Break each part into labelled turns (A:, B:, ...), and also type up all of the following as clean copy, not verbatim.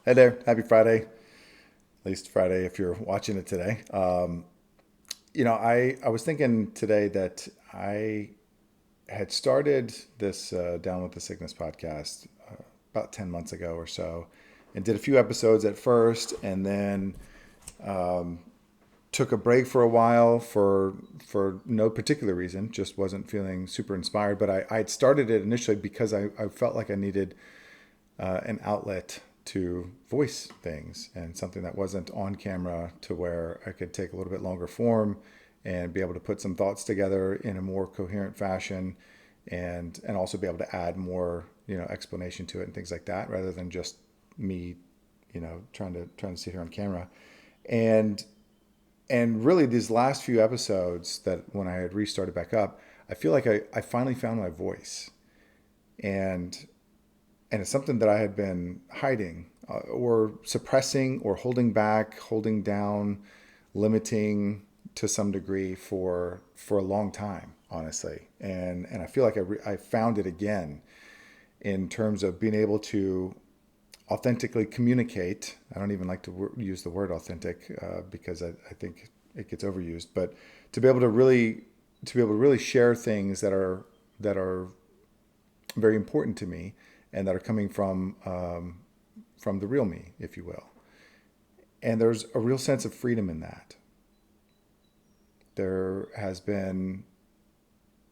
A: Hey there, happy Friday. At least Friday if you're watching it today. I was thinking today that I had started this Down with the Sickness podcast about 10 months ago or so and did a few episodes at first and then took a break for a while for no particular reason, just wasn't feeling super inspired. But I had started it initially because I felt like I needed an outlet to voice things and something that wasn't on camera to where I could take a little bit longer form and be able to put some thoughts together in a more coherent fashion and also be able to add more, explanation to it and things like that rather than just me, trying to sit here on camera. And and really these last few episodes that when I had restarted back up, I feel like I finally found my voice. And and it's something that I had been hiding or suppressing or holding back, holding down, limiting to some degree for a long time, honestly. And I feel like I found it again in terms of being able to authentically communicate. I don't even like to use the word authentic because I think it gets overused, but to be able to really share things that are very important to me and that are coming from the real me, if you will. And there's a real sense of freedom in that. There has been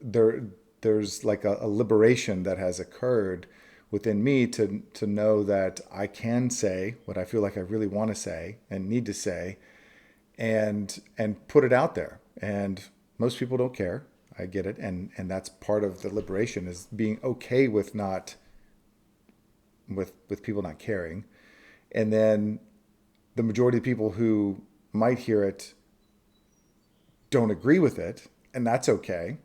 A: there there's like a liberation that has occurred within me to know that I can say what I feel like I really want to say and need to say and put it out there. And most people don't care. I get it. And that's part of the liberation is being okay with not with people not caring. And then the majority of people who might hear it don't agree with it, and that's okay.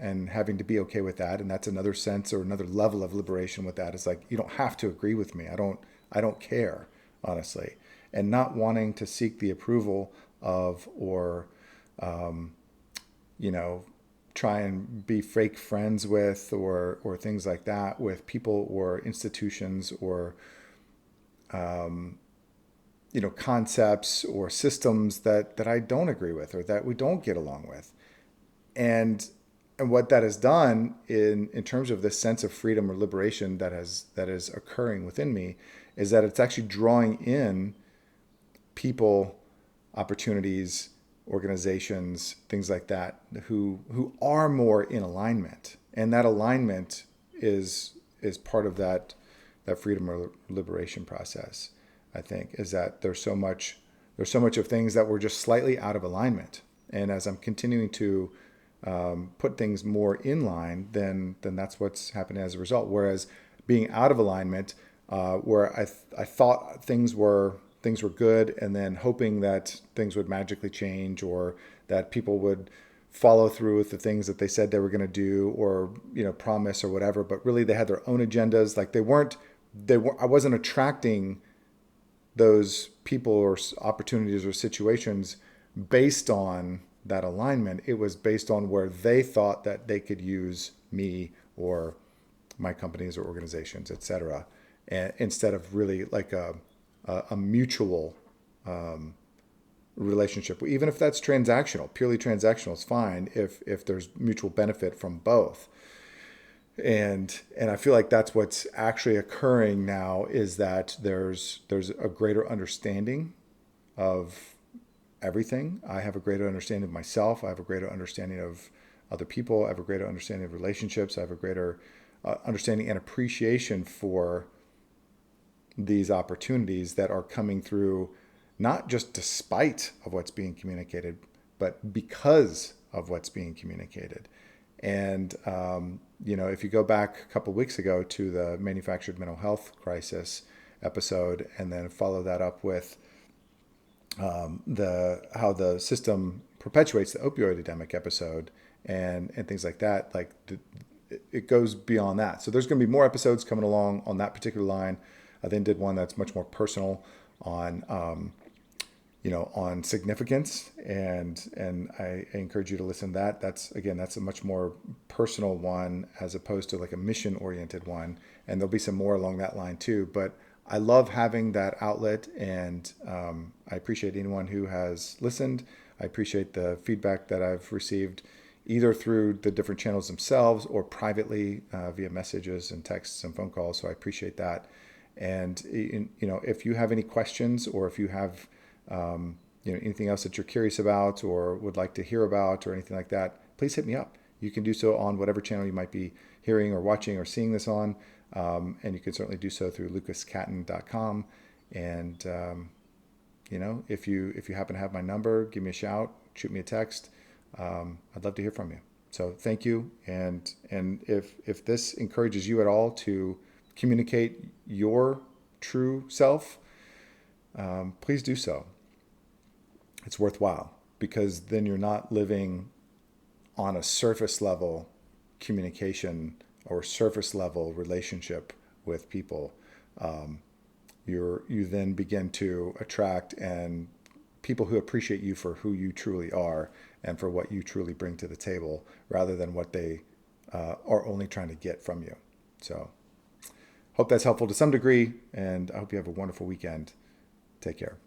A: And having to be okay with that, and that's another sense or another level of liberation with that. Is like you don't have to agree with me. I don't care, honestly. And not wanting to seek the approval of or you know try and be fake friends with or things like that with people or institutions or concepts or systems that I don't agree with or that we don't get along with. And and what that has done in terms of this sense of freedom or liberation that is occurring within me is that it's actually drawing in people, opportunities, organizations, things like that who are more in alignment. And that alignment is part of that freedom or liberation process. I think is that there's so much of things that were just slightly out of alignment. And as I'm continuing to put things more in line, then that's what's happening as a result. Whereas being out of alignment, where I thought things were good, and then hoping that things would magically change or that people would follow through with the things that they said they were going to do or promise or whatever, but really they had their own agendas. Like they were I wasn't attracting those people or opportunities or situations based on that alignment. It was based on where they thought that they could use me or my companies or organizations, et cetera, and instead of really like a mutual relationship. Even if that's transactional, purely transactional is fine if there's mutual benefit from both. And I feel like that's what's actually occurring now is that there's a greater understanding of everything. I have a greater understanding of myself. I have a greater understanding of other people. I have a greater understanding of relationships. I have a greater understanding and appreciation for these opportunities that are coming through, not just despite of what's being communicated, but because of what's being communicated. And if you go back a couple of weeks ago to the manufactured mental health crisis episode, and then follow that up with the how the system perpetuates the opioid epidemic episode and things like that, it goes beyond that. So there's going to be more episodes coming along on that particular line. I then did one that's much more personal on on significance, and I encourage you to listen to that. That's a much more personal one as opposed to like a mission oriented one, and there'll be some more along that line too. But I love having that outlet, and I appreciate anyone who has listened. I appreciate the feedback that I've received either through the different channels themselves or privately via messages and texts and phone calls. So I appreciate that. And if you have any questions, or if you have anything else that you're curious about or would like to hear about or anything like that, please hit me up. You can do so on whatever channel you might be hearing or watching or seeing this on. And you can certainly do so through lucascatton.com. And if you happen to have my number, give me a shout, shoot me a text. I'd love to hear from you. So thank you. And if this encourages you at all to communicate your true self, please do so. It's worthwhile, because then you're not living on a surface level communication or surface level relationship with people. You then begin to attract and people who appreciate you for who you truly are and for what you truly bring to the table, rather than what they are only trying to get from you. So hope that's helpful to some degree, and I hope you have a wonderful weekend. Take care.